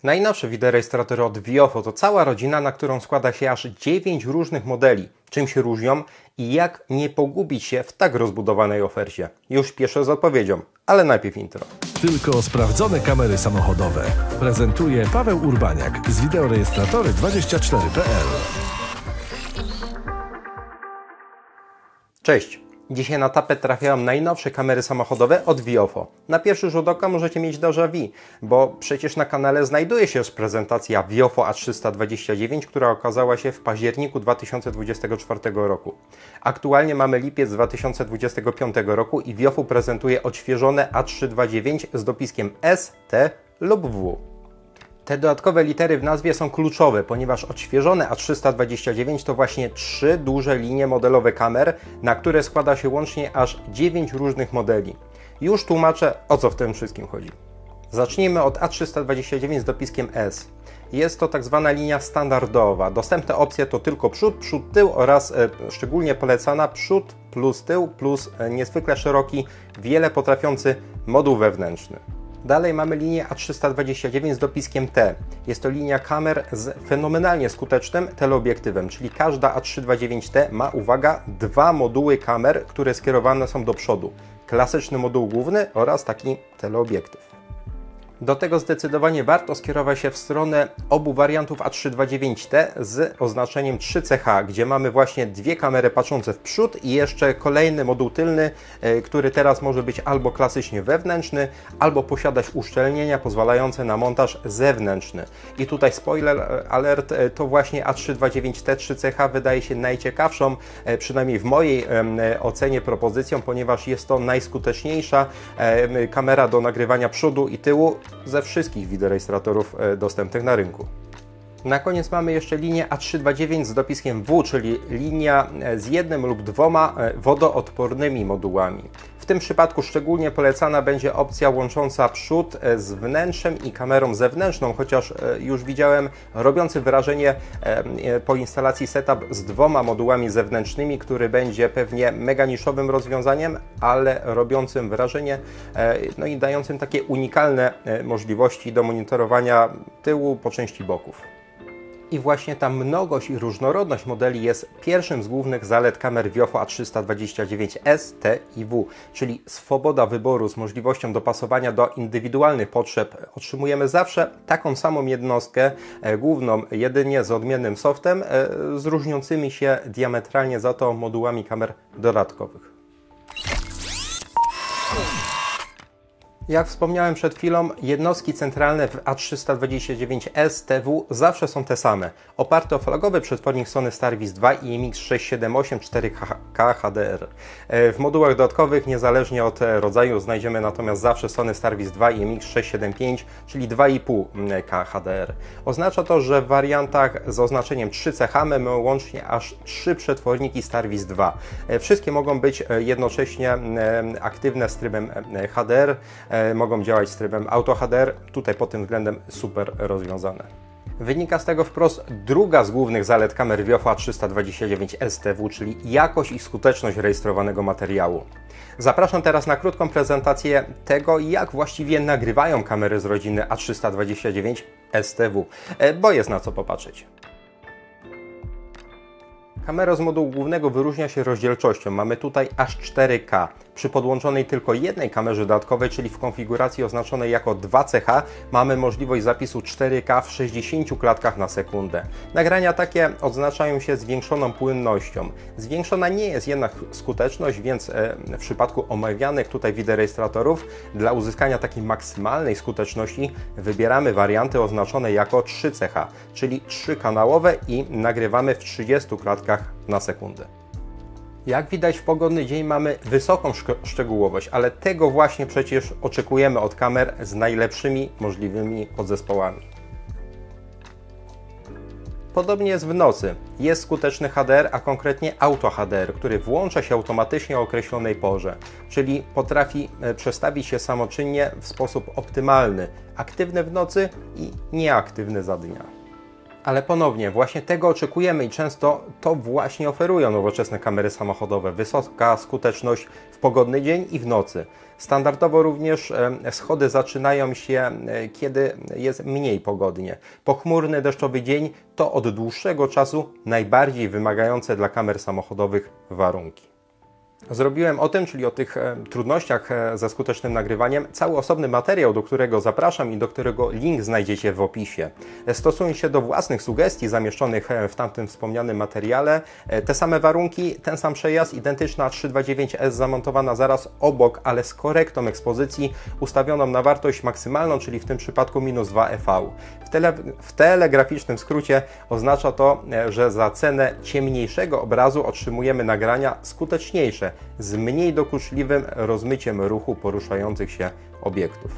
Najnowsze wideorejestratory od Viofo to cała rodzina, na którą składa się aż 9 różnych modeli. Czym się różnią i jak nie pogubić się w tak rozbudowanej ofercie? Już spieszę z odpowiedzią, ale najpierw intro. Tylko sprawdzone kamery samochodowe. Prezentuje Paweł Urbaniak z wideorejestratory24.pl. Cześć! Dzisiaj na tapet trafiają najnowsze kamery samochodowe od Viofo. Na pierwszy rzut oka możecie mieć déjà vu, bo przecież na kanale znajduje się już prezentacja Viofo A329, która okazała się w październiku 2024 roku. Aktualnie mamy lipiec 2025 roku i Viofo prezentuje odświeżone A329 z dopiskiem S, T lub W. Te dodatkowe litery w nazwie są kluczowe, ponieważ odświeżone A329 to właśnie 3 duże linie modelowe kamer, na które składa się łącznie aż 9 różnych modeli. Już tłumaczę, o co w tym wszystkim chodzi. Zacznijmy od A329 z dopiskiem S. Jest to tak zwana linia standardowa. Dostępne opcje to tylko przód, tył oraz szczególnie polecana przód plus tył plus niezwykle szeroki, wiele potrafiący moduł wewnętrzny. Dalej mamy linię A329 z dopiskiem T. Jest to linia kamer z fenomenalnie skutecznym teleobiektywem, czyli każda A329T ma, uwaga, 2 moduły kamer, które skierowane są do przodu. Klasyczny moduł główny oraz taki teleobiektyw. Do tego zdecydowanie warto skierować się w stronę obu wariantów A329T z oznaczeniem 3CH, gdzie mamy właśnie 2 kamery patrzące w przód i jeszcze kolejny moduł tylny, który teraz może być albo klasycznie wewnętrzny, albo posiadać uszczelnienia pozwalające na montaż zewnętrzny. I tutaj spoiler alert, to właśnie A329T 3CH wydaje się najciekawszą, przynajmniej w mojej ocenie, propozycją, ponieważ jest to najskuteczniejsza kamera do nagrywania przodu i tyłu ze wszystkich wideorejestratorów dostępnych na rynku. Na koniec mamy jeszcze linię A329 z dopiskiem W, czyli linia z 1 lub 2 wodoodpornymi modułami. W tym przypadku szczególnie polecana będzie opcja łącząca przód z wnętrzem i kamerą zewnętrzną, chociaż już widziałem robiący wrażenie po instalacji setup z 2 modułami zewnętrznymi, który będzie pewnie mega niszowym rozwiązaniem, ale robiącym wrażenie, no i dającym takie unikalne możliwości do monitorowania tyłu po części boków. I właśnie ta mnogość i różnorodność modeli jest pierwszym z głównych zalet kamer Viofo A329S, T i W, czyli swoboda wyboru z możliwością dopasowania do indywidualnych potrzeb. Otrzymujemy zawsze taką samą jednostkę główną, jedynie z odmiennym softem, z różniącymi się diametralnie za to modułami kamer dodatkowych. Jak wspomniałem przed chwilą, jednostki centralne w A329S TW zawsze są te same, oparte o flagowy przetwornik Sony Starvis 2 i IMX678 4K HDR. W modułach dodatkowych, niezależnie od rodzaju, znajdziemy natomiast zawsze Sony Starvis 2 i IMX675, czyli 2,5K HDR. Oznacza to, że w wariantach z oznaczeniem 3CH mamy łącznie aż 3 przetworniki Starvis 2. Wszystkie mogą być jednocześnie aktywne z trybem HDR, mogą działać z trybem Auto HDR, tutaj pod tym względem super rozwiązane. Wynika z tego wprost druga z głównych zalet kamer Viofo A329 STW, czyli jakość i skuteczność rejestrowanego materiału. Zapraszam teraz na krótką prezentację tego, jak właściwie nagrywają kamery z rodziny A329 STW, bo jest na co popatrzeć. Kamera z modułu głównego wyróżnia się rozdzielczością. Mamy tutaj aż 4K. Przy podłączonej tylko jednej kamerze dodatkowej, czyli w konfiguracji oznaczonej jako 2CH, mamy możliwość zapisu 4K w 60 klatkach na sekundę. Nagrania takie odznaczają się zwiększoną płynnością. Zwiększona nie jest jednak skuteczność, więc w przypadku omawianych tutaj wideorejestratorów dla uzyskania takiej maksymalnej skuteczności wybieramy warianty oznaczone jako 3CH, czyli 3-kanałowe i nagrywamy w 30 klatkach na sekundę. Jak widać, w pogodny dzień mamy wysoką szczegółowość, ale tego właśnie przecież oczekujemy od kamer z najlepszymi możliwymi podzespołami. Podobnie jest w nocy. Jest skuteczny HDR, a konkretnie Auto HDR, który włącza się automatycznie o określonej porze, czyli potrafi przestawić się samoczynnie w sposób optymalny, aktywny w nocy i nieaktywny za dnia. Ale ponownie, właśnie tego oczekujemy i często to właśnie oferują nowoczesne kamery samochodowe. Wysoka skuteczność w pogodny dzień i w nocy. Standardowo również schody zaczynają się, kiedy jest mniej pogodnie. Pochmurny, deszczowy dzień to od dłuższego czasu najbardziej wymagające dla kamer samochodowych warunki. Zrobiłem o tym, czyli o tych trudnościach ze skutecznym nagrywaniem, cały osobny materiał, do którego zapraszam i do którego link znajdziecie w opisie. Stosując się do własnych sugestii zamieszczonych w tamtym wspomnianym materiale, te same warunki, ten sam przejazd, identyczna 329S zamontowana zaraz obok, ale z korektą ekspozycji ustawioną na wartość maksymalną, czyli w tym przypadku -2 EV. W telegraficznym skrócie oznacza to, że za cenę ciemniejszego obrazu otrzymujemy nagrania skuteczniejsze, z mniej dokuczliwym rozmyciem ruchu poruszających się obiektów.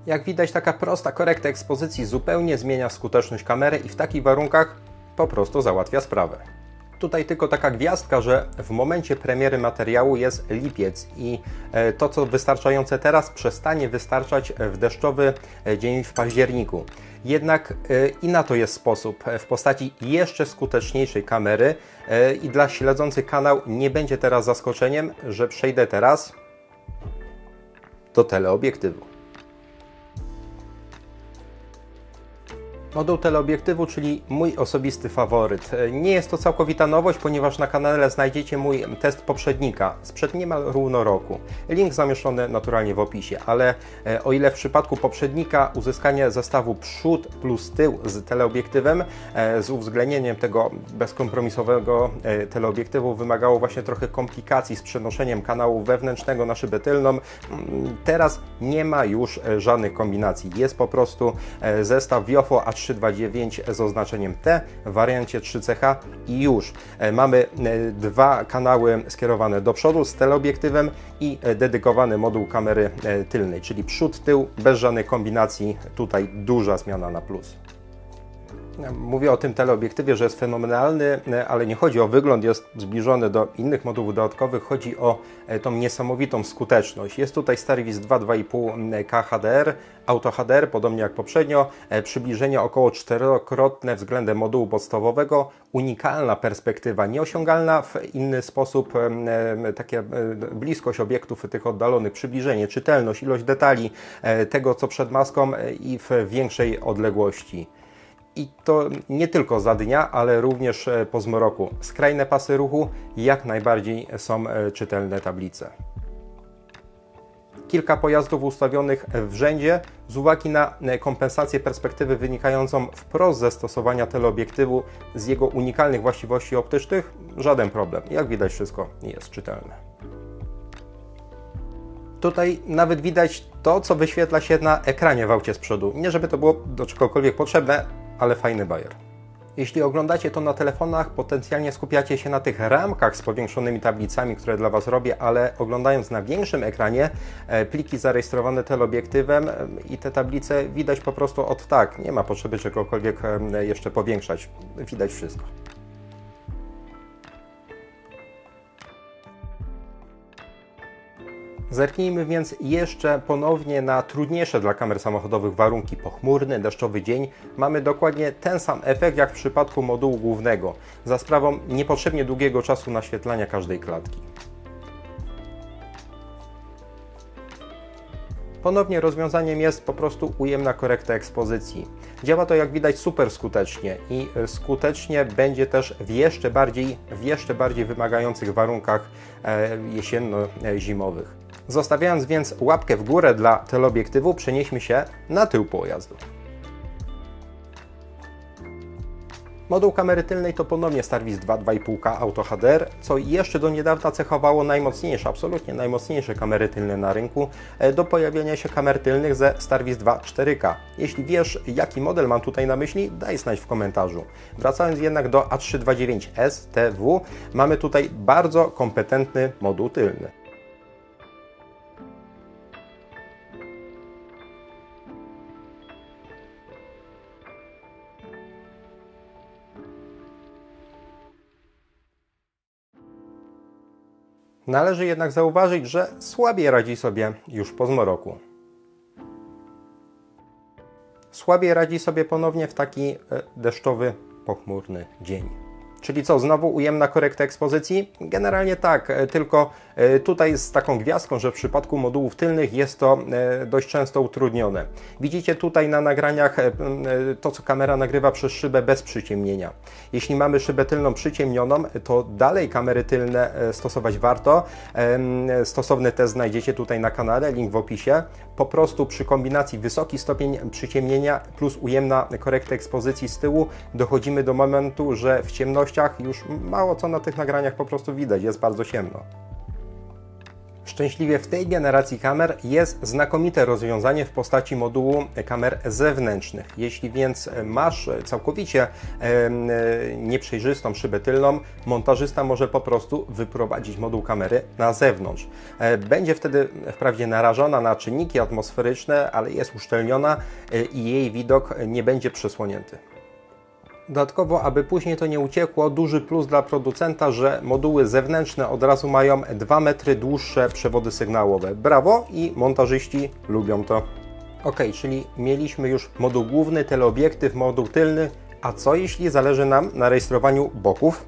Jak widać, taka prosta korekta ekspozycji zupełnie zmienia skuteczność kamery i w takich warunkach po prostu załatwia sprawę. Tutaj tylko taka gwiazdka, że w momencie premiery materiału jest lipiec i to, co wystarczające teraz, przestanie wystarczać w deszczowy dzień w październiku. Jednak i na to jest sposób w postaci jeszcze skuteczniejszej kamery i dla śledzących kanał nie będzie teraz zaskoczeniem, że przejdę teraz do teleobiektywu. Moduł teleobiektywu, czyli mój osobisty faworyt. Nie jest to całkowita nowość, ponieważ na kanale znajdziecie mój test poprzednika sprzed niemal równo roku. Link zamieszczony naturalnie w opisie, ale o ile w przypadku poprzednika uzyskanie zestawu przód plus tył z teleobiektywem z uwzględnieniem tego bezkompromisowego teleobiektywu wymagało właśnie trochę komplikacji z przenoszeniem kanału wewnętrznego na szybę tylną, teraz nie ma już żadnych kombinacji. Jest po prostu zestaw Viofo A329 z oznaczeniem T w wariancie 3CH i już. Mamy dwa kanały skierowane do przodu z teleobiektywem i dedykowany moduł kamery tylnej, czyli przód, tył, bez żadnej kombinacji, tutaj duża zmiana na plus. Mówię o tym teleobiektywie, że jest fenomenalny, ale nie chodzi o wygląd, jest zbliżony do innych modułów dodatkowych, chodzi o tą niesamowitą skuteczność. Jest tutaj Starvis 2,5K HDR, Auto HDR, podobnie jak poprzednio, przybliżenie około 4-krotne względem modułu podstawowego, unikalna perspektywa, nieosiągalna w inny sposób, takie bliskość obiektów tych oddalonych, przybliżenie, czytelność, ilość detali, tego co przed maską i w większej odległości. I to nie tylko za dnia, ale również po zmroku. Skrajne pasy ruchu, jak najbardziej są czytelne tablice. Kilka pojazdów ustawionych w rzędzie z uwagi na kompensację perspektywy wynikającą wprost ze stosowania teleobiektywu z jego unikalnych właściwości optycznych, żaden problem. Jak widać, wszystko jest czytelne. Tutaj nawet widać to, co wyświetla się na ekranie w aucie z przodu. Nie żeby to było do czegokolwiek potrzebne, ale fajny bajer. Jeśli oglądacie to na telefonach, potencjalnie skupiacie się na tych ramkach z powiększonymi tablicami, które dla Was robię, ale oglądając na większym ekranie pliki zarejestrowane teleobiektywem i te tablice widać po prostu od tak. Nie ma potrzeby czegokolwiek jeszcze powiększać. Widać wszystko. Zerknijmy więc jeszcze ponownie na trudniejsze dla kamer samochodowych warunki. Pochmurny, deszczowy dzień. Mamy dokładnie ten sam efekt jak w przypadku modułu głównego, za sprawą niepotrzebnie długiego czasu naświetlania każdej klatki. Ponownie rozwiązaniem jest po prostu ujemna korekta ekspozycji. Działa to, jak widać, super skutecznie i skutecznie będzie też w jeszcze bardziej wymagających warunkach jesienno-zimowych. Zostawiając więc łapkę w górę dla teleobiektywu, przenieśmy się na tył pojazdu. Moduł kamery tylnej to ponownie Starvis 2,5K Auto HDR, co jeszcze do niedawna cechowało najmocniejsze, absolutnie najmocniejsze kamery tylne na rynku do pojawienia się kamer tylnych ze Starvis 2 4K. Jeśli wiesz, jaki model mam tutaj na myśli, daj znać w komentarzu. Wracając jednak do A329S TW, mamy tutaj bardzo kompetentny moduł tylny. Należy jednak zauważyć, że słabiej radzi sobie już po zmroku. słabiej radzi sobie ponownie w taki deszczowy, pochmurny dzień. Czyli co, znowu ujemna korekta ekspozycji? Generalnie tak, tylko tutaj z taką gwiazdką, że w przypadku modułów tylnych jest to dość często utrudnione. Widzicie tutaj na nagraniach to, co kamera nagrywa przez szybę bez przyciemnienia. Jeśli mamy szybę tylną przyciemnioną, to dalej kamery tylne stosować warto. Stosowny test znajdziecie tutaj na kanale, link w opisie. Po prostu przy kombinacji wysoki stopień przyciemnienia plus ujemna korekta ekspozycji z tyłu dochodzimy do momentu, że w ciemności już mało co na tych nagraniach po prostu widać, jest bardzo ciemno. Szczęśliwie w tej generacji kamer jest znakomite rozwiązanie w postaci modułu kamer zewnętrznych. Jeśli więc masz całkowicie nieprzejrzystą szybę tylną, montażysta może po prostu wyprowadzić moduł kamery na zewnątrz. Będzie wtedy wprawdzie narażona na czynniki atmosferyczne, ale jest uszczelniona i jej widok nie będzie przesłonięty. Dodatkowo, aby później to nie uciekło, duży plus dla producenta, że moduły zewnętrzne od razu mają 2 metry dłuższe przewody sygnałowe. Brawo i montażyści lubią to. Ok, czyli mieliśmy już moduł główny, teleobiektyw, moduł tylny, a co jeśli zależy nam na rejestrowaniu boków?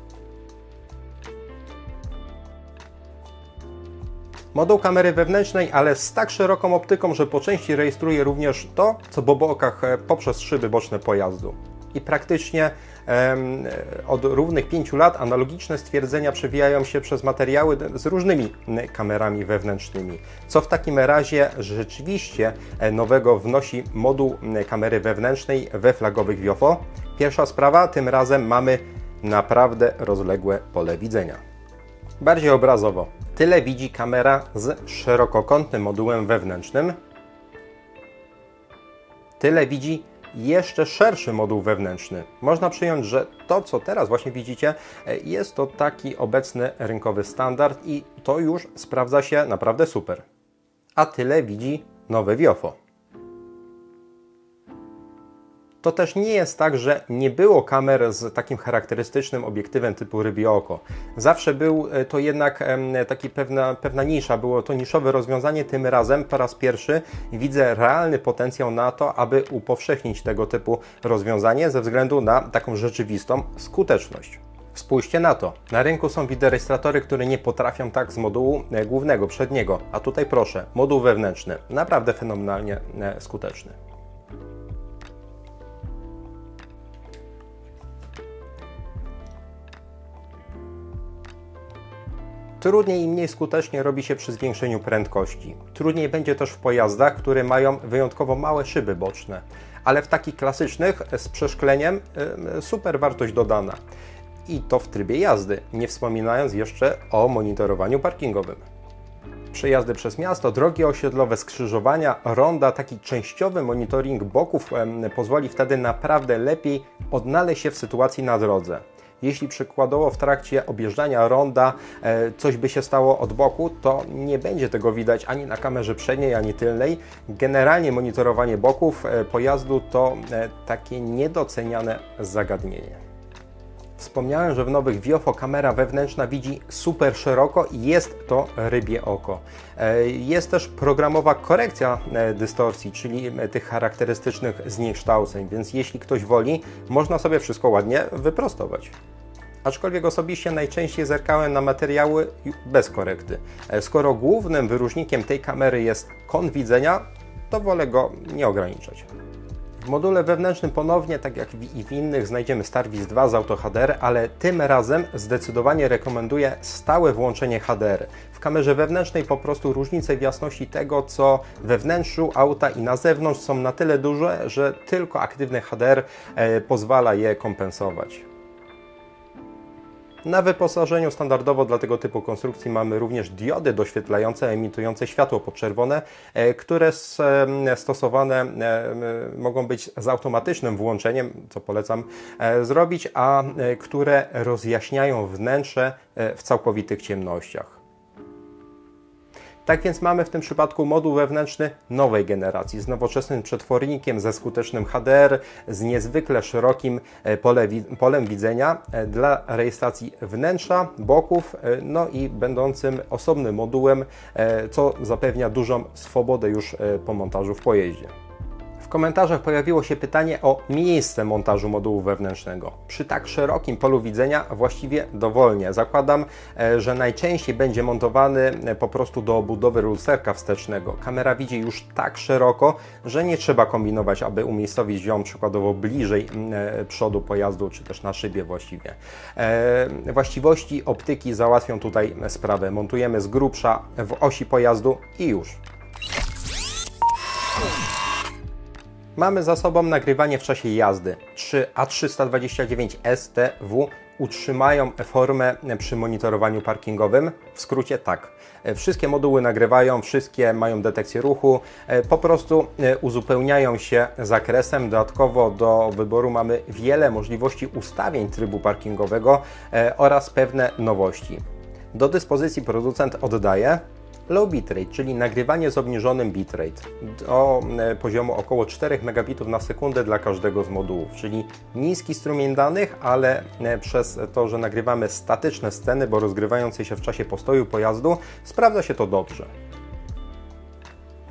Moduł kamery wewnętrznej, ale z tak szeroką optyką, że po części rejestruje również to, co po bokach poprzez szyby boczne pojazdu. I praktycznie od równych 5 lat analogiczne stwierdzenia przewijają się przez materiały z różnymi kamerami wewnętrznymi. Co w takim razie rzeczywiście nowego wnosi moduł kamery wewnętrznej we flagowych Viofo? Pierwsza sprawa, tym razem mamy naprawdę rozległe pole widzenia. Bardziej obrazowo, tyle widzi kamera z szerokokątnym modułem wewnętrznym, tyle widzi jeszcze szerszy moduł wewnętrzny. Można przyjąć, że to, co teraz właśnie widzicie, jest to taki obecny rynkowy standard i to już sprawdza się naprawdę super. A tyle widzi nowe Viofo. To też nie jest tak, że nie było kamer z takim charakterystycznym obiektywem typu rybie oko. Zawsze był to jednak taki pewna nisza, było to niszowe rozwiązanie. Tym razem po raz pierwszy widzę realny potencjał na to, aby upowszechnić tego typu rozwiązanie ze względu na taką rzeczywistą skuteczność. Spójrzcie na to. Na rynku są wideorejestratory, które nie potrafią tak z modułu głównego, przedniego. A tutaj proszę, moduł wewnętrzny. Naprawdę fenomenalnie skuteczny. Trudniej i mniej skutecznie robi się przy zwiększeniu prędkości. Trudniej będzie też w pojazdach, które mają wyjątkowo małe szyby boczne, ale w takich klasycznych z przeszkleniem super wartość dodana. I to w trybie jazdy, nie wspominając jeszcze o monitorowaniu parkingowym. Przejazdy przez miasto, drogi osiedlowe, skrzyżowania, ronda, taki częściowy monitoring boków pozwoli wtedy naprawdę lepiej odnaleźć się w sytuacji na drodze. Jeśli przykładowo w trakcie objeżdżania ronda coś by się stało od boku, to nie będzie tego widać ani na kamerze przedniej, ani tylnej. Generalnie monitorowanie boków pojazdu to takie niedoceniane zagadnienie. Wspomniałem, że w nowych Viofo kamera wewnętrzna widzi super szeroko i jest to rybie oko. Jest też programowa korekcja dystorsji, czyli tych charakterystycznych zniekształceń, więc jeśli ktoś woli, można sobie wszystko ładnie wyprostować. Aczkolwiek osobiście najczęściej zerkałem na materiały bez korekty. Skoro głównym wyróżnikiem tej kamery jest kąt widzenia, to wolę go nie ograniczać. W module wewnętrznym ponownie, tak jak i w innych, znajdziemy Starvis 2 z Auto HDR, ale tym razem zdecydowanie rekomenduję stałe włączenie HDR. W kamerze wewnętrznej po prostu różnice w jasności tego, co we wnętrzu auta i na zewnątrz, są na tyle duże, że tylko aktywny HDR pozwala je kompensować. Na wyposażeniu standardowo dla tego typu konstrukcji mamy również diody doświetlające, emitujące światło podczerwone, które stosowane mogą być z automatycznym włączeniem, co polecam zrobić, a które rozjaśniają wnętrze w całkowitych ciemnościach. Tak więc mamy w tym przypadku moduł wewnętrzny nowej generacji z nowoczesnym przetwornikiem, ze skutecznym HDR, z niezwykle szerokim polem widzenia dla rejestracji wnętrza, boków, no i będącym osobnym modułem, co zapewnia dużą swobodę już po montażu w pojeździe. W komentarzach pojawiło się pytanie o miejsce montażu modułu wewnętrznego. Przy tak szerokim polu widzenia właściwie dowolnie. Zakładam, że najczęściej będzie montowany po prostu do obudowy lusterka wstecznego. Kamera widzi już tak szeroko, że nie trzeba kombinować, aby umiejscowić ją przykładowo bliżej przodu pojazdu, czy też na szybie właściwie. Właściwości optyki załatwią tutaj sprawę. Montujemy z grubsza w osi pojazdu i już. Mamy za sobą nagrywanie w czasie jazdy. 3 A329 STW utrzymają formę przy monitorowaniu parkingowym? W skrócie tak. Wszystkie moduły nagrywają, wszystkie mają detekcję ruchu, po prostu uzupełniają się zakresem. Dodatkowo do wyboru mamy wiele możliwości ustawień trybu parkingowego oraz pewne nowości. Do dyspozycji producent oddaje low bitrate, czyli nagrywanie z obniżonym bitrate do poziomu około 4 megabitów na sekundę dla każdego z modułów, czyli niski strumień danych, ale przez to, że nagrywamy statyczne sceny, bo rozgrywające się w czasie postoju pojazdu, sprawdza się to dobrze.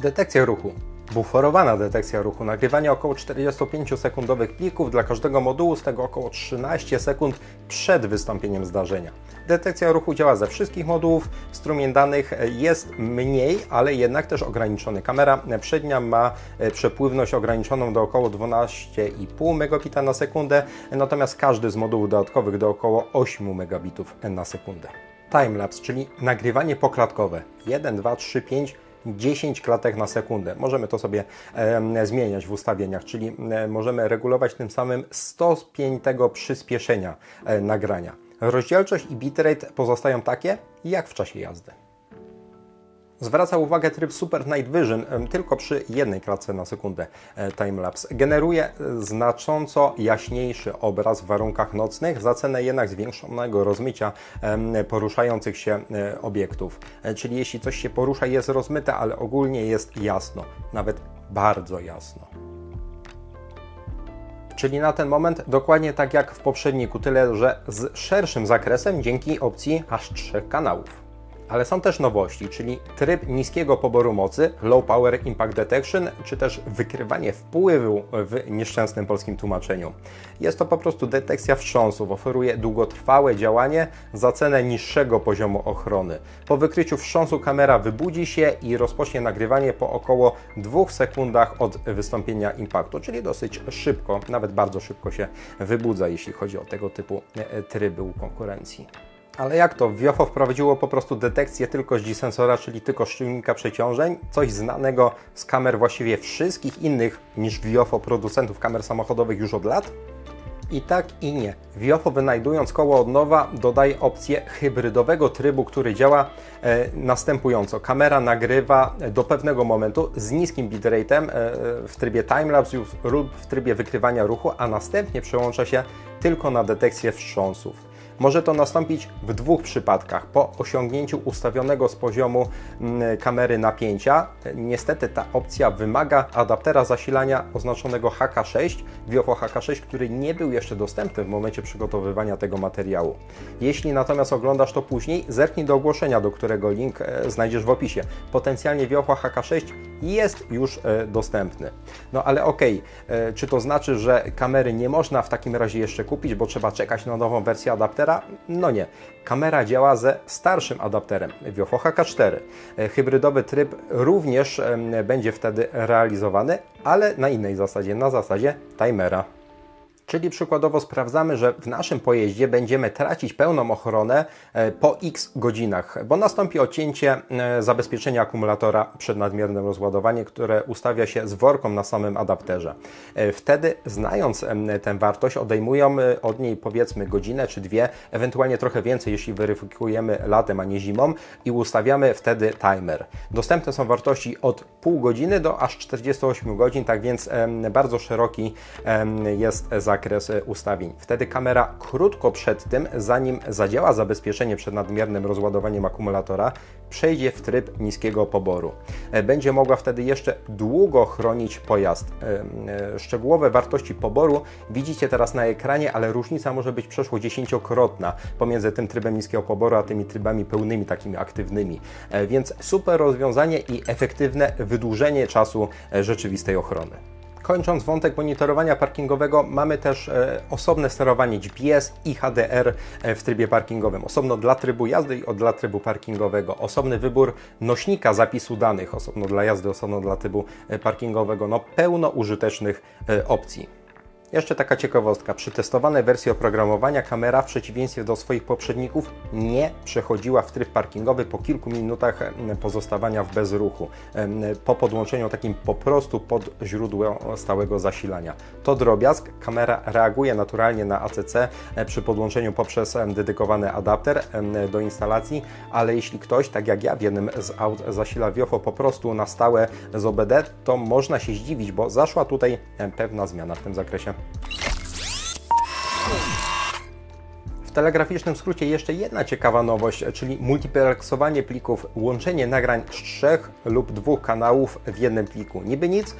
Detekcja ruchu. Buforowana detekcja ruchu, nagrywanie około 45-sekundowych plików dla każdego modułu, z tego około 13 sekund przed wystąpieniem zdarzenia. Detekcja ruchu działa ze wszystkich modułów, strumień danych jest mniej, ale jednak też ograniczony. Kamera przednia ma przepływność ograniczoną do około 12,5 megabita na sekundę, natomiast każdy z modułów dodatkowych do około 8 megabitów na sekundę. Timelapse, czyli nagrywanie poklatkowe 1, 2, 3, 5, 10 klatek na sekundę. Możemy to sobie zmieniać w ustawieniach, czyli możemy regulować tym samym stopień tego przyspieszenia nagrania. Rozdzielczość i bitrate pozostają takie, jak w czasie jazdy. Zwraca uwagę tryb Super Night Vision tylko przy jednej klatce na sekundę timelapse. Generuje znacząco jaśniejszy obraz w warunkach nocnych, za cenę jednak zwiększonego rozmycia poruszających się obiektów. Czyli jeśli coś się porusza, jest rozmyte, ale ogólnie jest jasno, nawet bardzo jasno. Czyli na ten moment dokładnie tak jak w poprzedniku, tyle że z szerszym zakresem dzięki opcji aż 3 kanałów. Ale są też nowości, czyli tryb niskiego poboru mocy, Low Power Impact Detection, czy też wykrywanie wpływu w nieszczęsnym polskim tłumaczeniu. Jest to po prostu detekcja wstrząsów, oferuje długotrwałe działanie za cenę niższego poziomu ochrony. Po wykryciu wstrząsu kamera wybudzi się i rozpocznie nagrywanie po około 2 sekundach od wystąpienia impaktu, czyli dosyć szybko, nawet bardzo szybko się wybudza, jeśli chodzi o tego typu tryby u konkurencji. Ale jak to? Viofo wprowadziło po prostu detekcję tylko z G-sensora, czyli tylko z czujnika przeciążeń, coś znanego z kamer właściwie wszystkich innych niż Viofo producentów kamer samochodowych już od lat? I tak i nie. Viofo, wynajdując koło od nowa, dodaje opcję hybrydowego trybu, który działa następująco. Kamera nagrywa do pewnego momentu z niskim bitrate'em w trybie timelapse lub w trybie wykrywania ruchu, a następnie przełącza się tylko na detekcję wstrząsów. Może to nastąpić w 2 przypadkach. Po osiągnięciu ustawionego z poziomu kamery napięcia, niestety ta opcja wymaga adaptera zasilania oznaczonego HK6, Viofo HK6, który nie był jeszcze dostępny w momencie przygotowywania tego materiału. Jeśli natomiast oglądasz to później, zerknij do ogłoszenia, do którego link znajdziesz w opisie. Potencjalnie Viofo HK6 jest już dostępny. No ale okej, czy to znaczy, że kamery nie można w takim razie jeszcze kupić, bo trzeba czekać na nową wersję adaptera? No nie. Kamera działa ze starszym adapterem Viofo HK4. Hybrydowy tryb również będzie wtedy realizowany, ale na innej zasadzie, na zasadzie timera. Czyli przykładowo sprawdzamy, że w naszym pojeździe będziemy tracić pełną ochronę po x godzinach, bo nastąpi odcięcie zabezpieczenia akumulatora przed nadmiernym rozładowaniem, które ustawia się z worką na samym adapterze. Wtedy, znając tę wartość, odejmujemy od niej powiedzmy godzinę czy 2, ewentualnie trochę więcej, jeśli weryfikujemy latem, a nie zimą, i ustawiamy wtedy timer. Dostępne są wartości od pół godziny do aż 48 godzin, tak więc bardzo szeroki jest zakres ustawień. Wtedy kamera krótko przed tym, zanim zadziała zabezpieczenie przed nadmiernym rozładowaniem akumulatora, przejdzie w tryb niskiego poboru. Będzie mogła wtedy jeszcze długo chronić pojazd. Szczegółowe wartości poboru widzicie teraz na ekranie, ale różnica może być przeszło 10-krotna pomiędzy tym trybem niskiego poboru, a tymi trybami pełnymi, takimi aktywnymi. Więc super rozwiązanie i efektywne wydłużenie czasu rzeczywistej ochrony. Kończąc wątek monitorowania parkingowego, mamy też osobne sterowanie GPS i HDR w trybie parkingowym. Osobno dla trybu jazdy i dla trybu parkingowego. Osobny wybór nośnika zapisu danych, osobno dla jazdy, osobno dla trybu parkingowego. No, pełno użytecznych opcji. Jeszcze taka ciekawostka. Przy testowanej wersji oprogramowania kamera w przeciwieństwie do swoich poprzedników nie przechodziła w tryb parkingowy po kilku minutach pozostawania w bezruchu. Po podłączeniu takim po prostu pod źródło stałego zasilania. To drobiazg. Kamera reaguje naturalnie na ACC przy podłączeniu poprzez dedykowany adapter do instalacji, ale jeśli ktoś, tak jak ja w jednym z aut, zasila Viofo po prostu na stałe z OBD, to można się zdziwić, bo zaszła tutaj pewna zmiana w tym zakresie. W telegraficznym skrócie jeszcze jedna ciekawa nowość, czyli multiplexowanie plików, łączenie nagrań z 3 lub 2 kanałów w jednym pliku. Niby nic,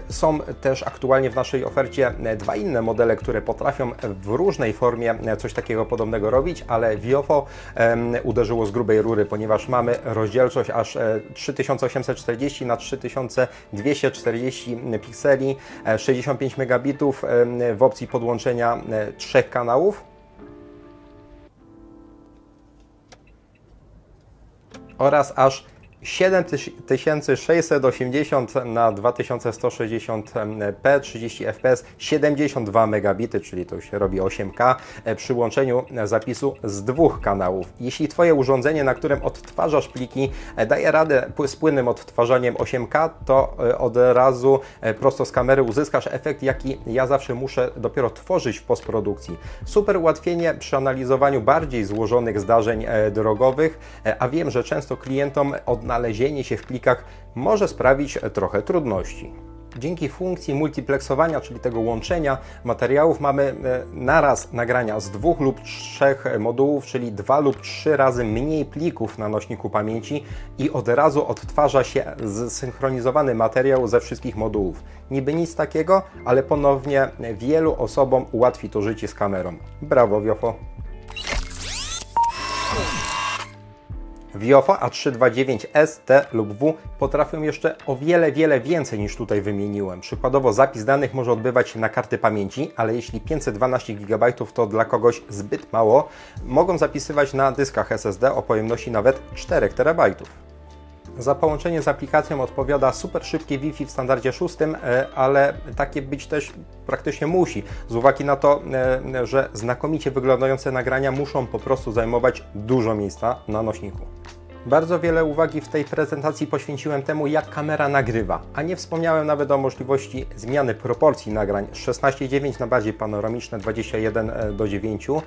są też aktualnie w naszej ofercie 2 inne modele, które potrafią w różnej formie coś takiego podobnego robić, ale Viofo uderzyło z grubej rury, ponieważ mamy rozdzielczość aż 3840 na 3240 pikseli, 65 megabitów w opcji podłączenia 3 kanałów. Oraz aż 7680 na 2160p 30 fps 72 megabity, czyli to się robi 8K przy łączeniu zapisu z 2 kanałów. Jeśli Twoje urządzenie, na którym odtwarzasz pliki, daje radę z płynnym odtwarzaniem 8K, to od razu prosto z kamery uzyskasz efekt, jaki ja zawsze muszę dopiero tworzyć w postprodukcji. Super ułatwienie przy analizowaniu bardziej złożonych zdarzeń drogowych, a wiem, że często klientom odnalezienie się w plikach może sprawić trochę trudności. Dzięki funkcji multiplexowania, czyli tego łączenia materiałów, mamy naraz nagrania z 2 lub 3 modułów, czyli 2 lub 3 razy mniej plików na nośniku pamięci i od razu odtwarza się zsynchronizowany materiał ze wszystkich modułów. Niby nic takiego, ale ponownie wielu osobom ułatwi to życie z kamerą. Brawo, Viofo! Viofo A329S, T lub W potrafią jeszcze o wiele więcej niż tutaj wymieniłem. Przykładowo zapis danych może odbywać się na karty pamięci, ale jeśli 512 GB to dla kogoś zbyt mało, mogą zapisywać na dyskach SSD o pojemności nawet 4 TB. Za połączenie z aplikacją odpowiada super szybkie Wi-Fi w standardzie 6, ale takie być też praktycznie musi, z uwagi na to, że znakomicie wyglądające nagrania muszą po prostu zajmować dużo miejsca na nośniku. Bardzo wiele uwagi w tej prezentacji poświęciłem temu, jak kamera nagrywa, a nie wspomniałem nawet o możliwości zmiany proporcji nagrań z 16:9 na bardziej panoramiczne 21:9.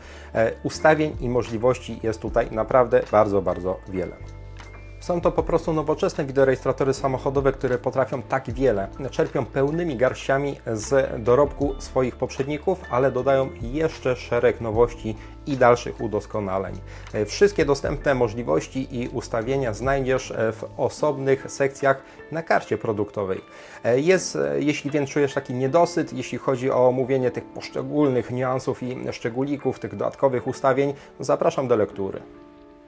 Ustawień i możliwości jest tutaj naprawdę bardzo wiele. Są to po prostu nowoczesne wideorejestratory samochodowe, które potrafią tak wiele. Czerpią pełnymi garściami z dorobku swoich poprzedników, ale dodają jeszcze szereg nowości i dalszych udoskonaleń. Wszystkie dostępne możliwości i ustawienia znajdziesz w osobnych sekcjach na karcie produktowej. Jeśli więc czujesz taki niedosyt, jeśli chodzi o omówienie tych poszczególnych niuansów i szczególików, tych dodatkowych ustawień, zapraszam do lektury.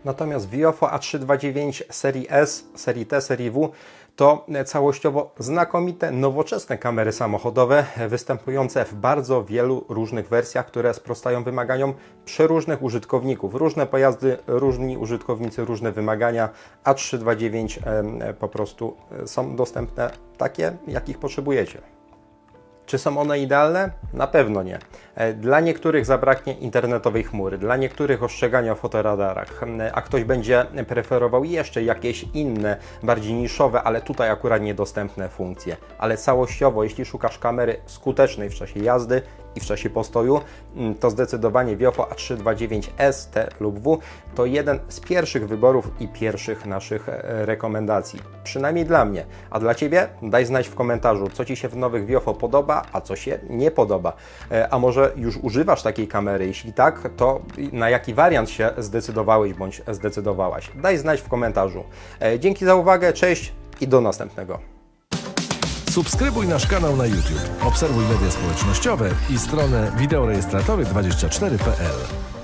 Natomiast Viofo A329 serii S, serii T, serii W to całościowo znakomite, nowoczesne kamery samochodowe występujące w bardzo wielu różnych wersjach, które sprostają wymaganiom przeróżnych użytkowników. Różne pojazdy, różni użytkownicy, różne wymagania. A329 po prostu są dostępne takie, jakich potrzebujecie. Czy są one idealne? Na pewno nie. Dla niektórych zabraknie internetowej chmury, dla niektórych ostrzegania o fotoradarach, a ktoś będzie preferował jeszcze jakieś inne, bardziej niszowe, ale tutaj akurat niedostępne funkcje. Ale całościowo, jeśli szukasz kamery skutecznej w czasie jazdy i w czasie postoju, to zdecydowanie Viofo A329S, T lub W to jeden z pierwszych wyborów i pierwszych naszych rekomendacji. Przynajmniej dla mnie. A dla Ciebie? Daj znać w komentarzu, co Ci się w nowych Viofo podoba, a co się nie podoba. A może już używasz takiej kamery? Jeśli tak, to na jaki wariant się zdecydowałeś bądź zdecydowałaś? Daj znać w komentarzu. Dzięki za uwagę, cześć i do następnego. Subskrybuj nasz kanał na YouTube, obserwuj media społecznościowe i stronę wideorejestratory24.pl.